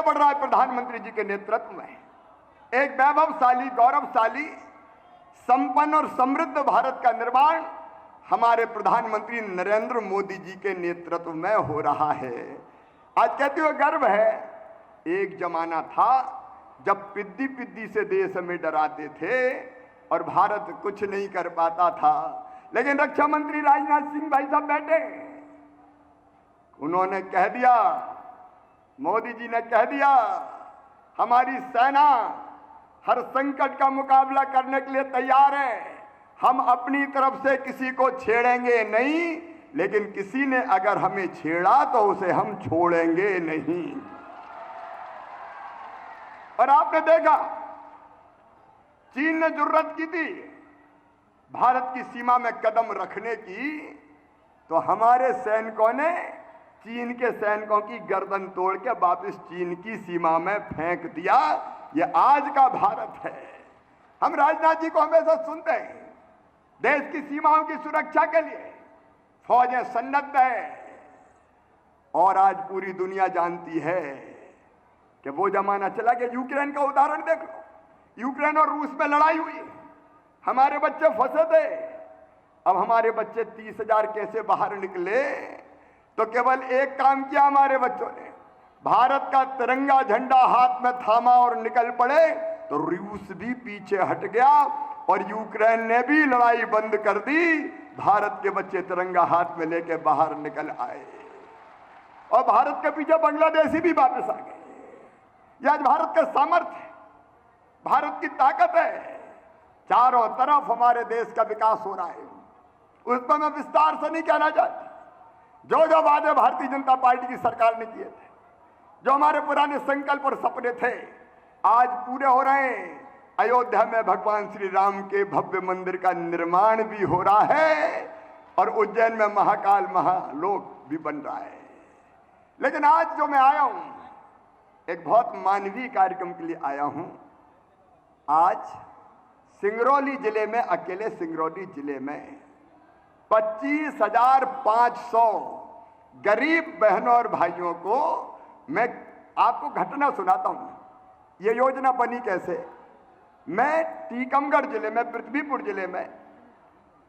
बढ़ रहा है प्रधानमंत्री जी के नेतृत्व में। एक वैभवशाली, गौरवशाली, संपन्न और समृद्ध भारत का निर्माण हमारे प्रधानमंत्री नरेंद्र मोदी जी के नेतृत्व में हो रहा है। आज कहते हुए गर्व है, एक जमाना था जब पिद्दी पिद्दी से देश में डराते थे और भारत कुछ नहीं कर पाता था। लेकिन रक्षा मंत्री राजनाथ सिंह भाई साहब बैठे, उन्होंने कह दिया, मोदी जी ने कह दिया, हमारी सेना हर संकट का मुकाबला करने के लिए तैयार है। हम अपनी तरफ से किसी को छेड़ेंगे नहीं, लेकिन किसी ने अगर हमें छेड़ा तो उसे हम छोड़ेंगे नहीं। और आपने देखा, चीन ने जुर्रत की थी भारत की सीमा में कदम रखने की, तो हमारे सैनिकों ने चीन के सैनिकों की गर्दन तोड़ के वापस चीन की सीमा में फेंक दिया। ये आज का भारत है। हम राजनाथ जी को हमेशा सुनते हैं, देश की सीमाओं की सुरक्षा के लिए फौजें सन्नद्ध है। और आज पूरी दुनिया जानती है कि वो जमाना चला गया। यूक्रेन का उदाहरण देख लो, यूक्रेन और रूस में लड़ाई हुई, हमारे बच्चे फंसे थे। अब हमारे बच्चे 30,000 कैसे बाहर निकले? तो केवल एक काम किया हमारे बच्चों ने, भारत का तिरंगा झंडा हाथ में थामा और निकल पड़े, तो रूस भी पीछे हट गया और यूक्रेन ने भी लड़ाई बंद कर दी। भारत के बच्चे तिरंगा हाथ में लेके बाहर निकल आए और भारत के पीछे बांग्लादेशी भी वापस आ गए। यह आज भारत का सामर्थ्य है, भारत की ताकत है। चारों तरफ हमारे देश का विकास हो रहा है। उस पर मैं विस्तार से नहीं कहना चाहता। जो जो वादे भारतीय जनता पार्टी की सरकार ने किए थे, जो हमारे पुराने संकल्प और सपने थे, आज पूरे हो रहे हैं। अयोध्या में भगवान श्री राम के भव्य मंदिर का निर्माण भी हो रहा है और उज्जैन में महाकाल महालोक भी बन रहा है। लेकिन आज जो मैं आया हूं, एक बहुत मानवीय कार्यक्रम के लिए आया हूं। आज सिंगरौली जिले में, अकेले सिंगरौली जिले में 25,500 गरीब बहनों और भाइयों को मैं आपको घटना सुनाता हूं। यह योजना बनी कैसे? मैं टीकमगढ़ जिले में, पृथ्वीपुर जिले में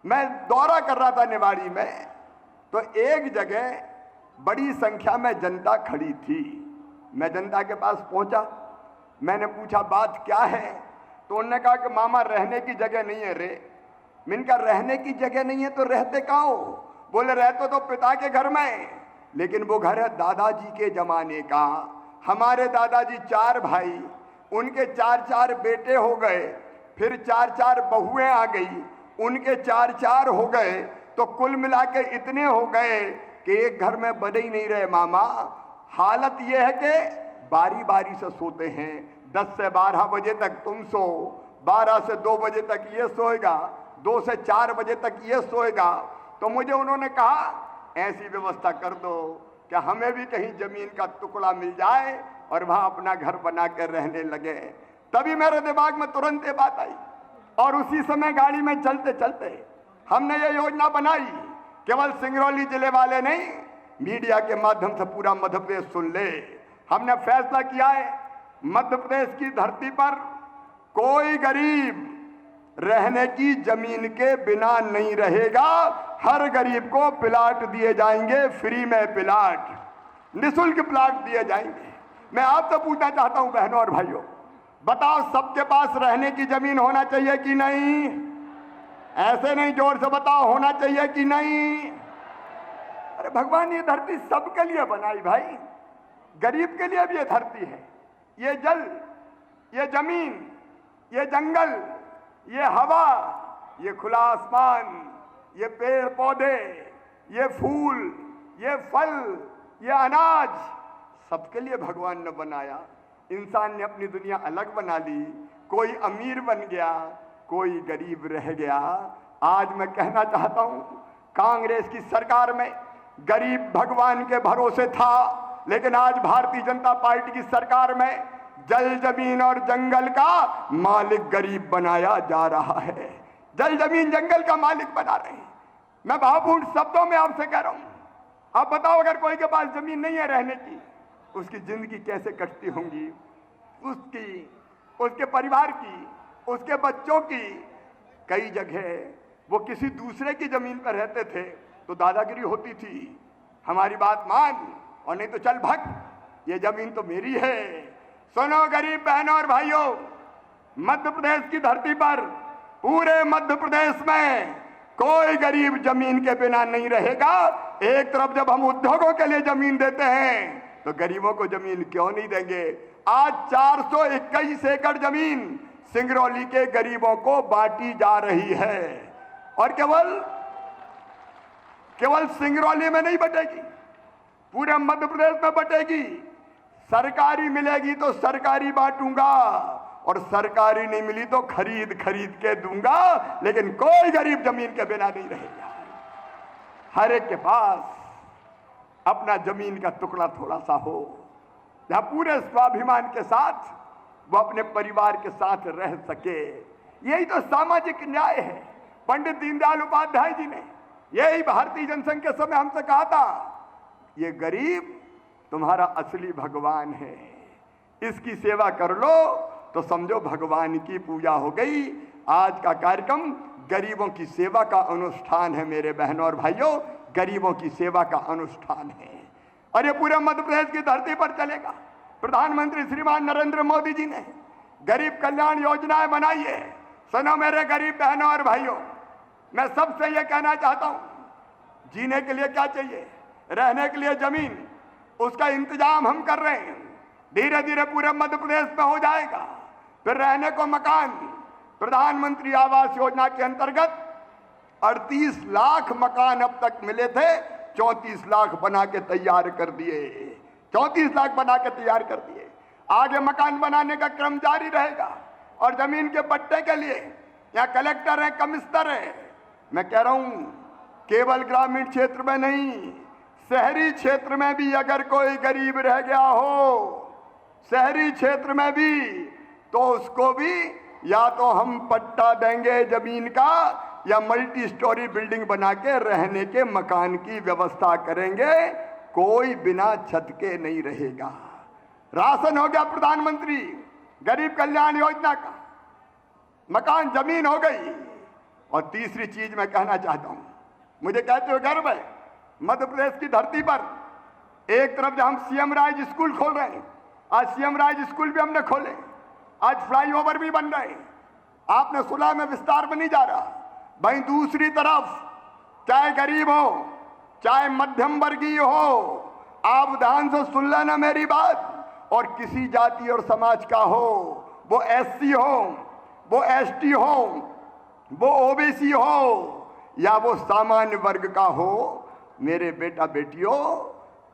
मैं दौरा कर रहा था निवाड़ी में, तो एक जगह बड़ी संख्या में जनता खड़ी थी। मैं जनता के पास पहुंचा, मैंने पूछा बात क्या है? तो उन्होंने कहा कि मामा रहने की जगह नहीं है रे। मैंने कहा रहने की जगह नहीं है तो रहते कहाँ हो? बोले रहते तो पिता के घर में, लेकिन वो घर है दादाजी के जमाने का। हमारे दादाजी 4 भाई, उनके 4-4 बेटे हो गए, फिर 4-4 बहुएं आ गई, उनके 4-4 हो गए, तो कुल मिला के इतने हो गए कि एक घर में बने ही नहीं रहे मामा। हालत यह है कि बारी बारी से सोते हैं। 10 से 12 बजे तक तुम सो, 12 से 2 बजे तक ये सोएगा, 2 से 4 बजे तक ये सोएगा। तो मुझे उन्होंने कहा ऐसी व्यवस्था कर दो कि हमें भी कहीं जमीन का टुकड़ा मिल जाए और वहां अपना घर बना कर रहने लगे। तभी मेरे दिमाग में तुरंत ये बात आई और उसी समय गाड़ी में चलते चलते हमने ये योजना बनाई। केवल सिंगरौली जिले वाले नहीं, मीडिया के माध्यम से पूरा मध्य प्रदेश सुन ले। हमने फैसला किया है, मध्य प्रदेश की धरती पर कोई गरीब रहने की जमीन के बिना नहीं रहेगा। हर गरीब को प्लाट दिए जाएंगे, फ्री में प्लाट, निःशुल्क प्लाट दिए जाएंगे। मैं आपसे पूछना चाहता हूं बहनों और भाइयों, बताओ सबके पास रहने की जमीन होना चाहिए कि नहीं? ऐसे नहीं, जोर से बताओ, होना चाहिए कि नहीं? अरे भगवान ये धरती सबके लिए बनाई भाई, गरीब के लिए भी ये धरती है। ये जल, ये जमीन, ये जंगल, ये हवा, ये खुला आसमान, ये पेड़ पौधे, ये फूल, ये फल, ये अनाज, सबके लिए भगवान ने बनाया। इंसान ने अपनी दुनिया अलग बना ली, कोई अमीर बन गया, कोई गरीब रह गया। आज मैं कहना चाहता हूं, कांग्रेस की सरकार में गरीब भगवान के भरोसे था, लेकिन आज भारतीय जनता पार्टी की सरकार में जल जमीन और जंगल का मालिक गरीब बनाया जा रहा है। जल जमीन जंगल का मालिक बना रहे हैं। मैं भावपूर्ण शब्दों में आपसे कह रहा हूं, आप बताओ अगर कोई के पास जमीन नहीं है रहने की, उसकी जिंदगी कैसे कटती होंगी, उसके परिवार की, उसके बच्चों की। कई जगह वो किसी दूसरे की जमीन पर रहते थे तो दादागिरी होती थी, हमारी बात मान और नहीं तो चल भग, ये जमीन तो मेरी है। सुनो गरीब बहनों और भाइयों, मध्य प्रदेश की धरती पर, पूरे मध्य प्रदेश में कोई गरीब जमीन के बिना नहीं रहेगा। एक तरफ जब हम उद्योगों के लिए जमीन देते हैं तो गरीबों को जमीन क्यों नहीं देंगे। आज 421 एकड़ जमीन सिंगरौली के गरीबों को बांटी जा रही है और केवल सिंगरौली में नहीं बटेगी, पूरे मध्य प्रदेश में बटेगी। सरकारी मिलेगी तो सरकारी बांटूंगा और सरकारी नहीं मिली तो खरीद के दूंगा, लेकिन कोई गरीब जमीन के बिना नहीं रहेगा। हर एक के पास अपना जमीन का टुकड़ा थोड़ा सा हो, जहां पूरे स्वाभिमान के साथ वो अपने परिवार के साथ रह सके। यही तो सामाजिक न्याय है। पंडित दीनदयाल उपाध्याय जी ने यही भारतीय जनसंघ के समय हमसे कहा था, ये गरीब तुम्हारा असली भगवान है, इसकी सेवा कर लो तो समझो भगवान की पूजा हो गई। आज का कार्यक्रम गरीबों की सेवा का अनुष्ठान है मेरे बहनों और भाइयों, गरीबों की सेवा का अनुष्ठान है और ये पूरे मध्य प्रदेश की धरती पर चलेगा। प्रधानमंत्री श्रीमान नरेंद्र मोदी जी ने गरीब कल्याण योजनाएं बनाई है। सुनो मेरे गरीब बहनों और भाइयों, मैं सबसे ये कहना चाहता हूं, जीने के लिए क्या चाहिए, रहने के लिए जमीन, उसका इंतजाम हम कर रहे हैं। धीरे धीरे पूरे मध्य प्रदेश में हो जाएगा। फिर रहने को मकान, प्रधानमंत्री आवास योजना के अंतर्गत 38 लाख मकान अब तक मिले थे, 34 लाख बना के तैयार कर दिए, 34 लाख बना के तैयार कर दिए। आगे मकान बनाने का क्रम जारी रहेगा और जमीन के पट्टे के लिए यहाँ कलेक्टर है, कमिश्नर है। मैं कह रहा हूं केवल ग्रामीण क्षेत्र में नहीं, शहरी क्षेत्र में भी अगर कोई गरीब रह गया हो, शहरी क्षेत्र में भी, तो उसको भी या तो हम पट्टा देंगे जमीन का या मल्टी स्टोरी बिल्डिंग बना के रहने के मकान की व्यवस्था करेंगे। कोई बिना छत के नहीं रहेगा। राशन हो गया प्रधानमंत्री गरीब कल्याण योजना का, मकान जमीन हो गई। और तीसरी चीज मैं कहना चाहता हूं, मुझे कहते हुए गर्व है, मध्य प्रदेश की धरती पर एक तरफ जब हम सीएम राज स्कूल खोल रहे हैं, आज सीएम राज स्कूल भी हमने खोले, आज फ्लाईओवर भी बन रहे, आपने सुना में विस्तार में नहीं जा रहा। वहीं दूसरी तरफ चाहे गरीब हो चाहे मध्यम वर्गीय हो, आप ध्यान से सुन लेना मेरी बात, और किसी जाति और समाज का हो, वो एससी हो, वो एसटी हो, वो ओबीसी हो या वो सामान्य वर्ग का हो, मेरे बेटा बेटियों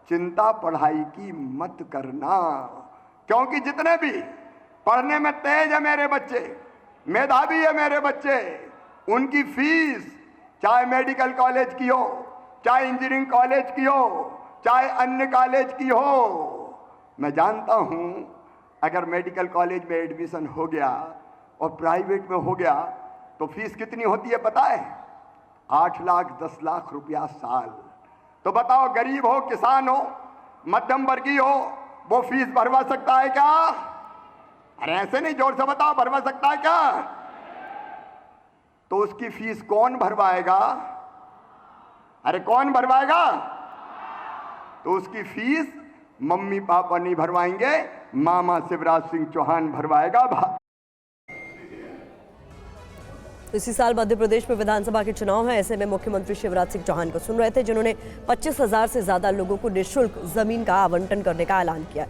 चिंता पढ़ाई की मत करना, क्योंकि जितने भी पढ़ने में तेज है मेरे बच्चे, मेधावी है मेरे बच्चे, उनकी फीस चाहे मेडिकल कॉलेज की हो, चाहे इंजीनियरिंग कॉलेज की हो, चाहे अन्य कॉलेज की हो। मैं जानता हूं अगर मेडिकल कॉलेज में एडमिशन हो गया और प्राइवेट में हो गया तो फीस कितनी होती है पता है? 8 लाख 10 लाख रुपया साल। तो बताओ गरीब हो, किसान हो, मध्यम वर्गीय हो, वो फीस भरवा सकता है क्या? अरे ऐसे नहीं, जोर से बताओ, भरवा सकता है क्या? तो उसकी फीस कौन भरवाएगा? अरे कौन भरवाएगा? तो उसकी फीस मम्मी पापा नहीं भरवाएंगे, मामा शिवराज सिंह चौहान भरवाएगा। इसी साल मध्य प्रदेश में विधानसभा के चुनाव है। ऐसे में मुख्यमंत्री शिवराज सिंह चौहान को सुन रहे थे, जिन्होंने 25,000 से ज्यादा लोगों को निःशुल्क जमीन का आवंटन करने का ऐलान किया।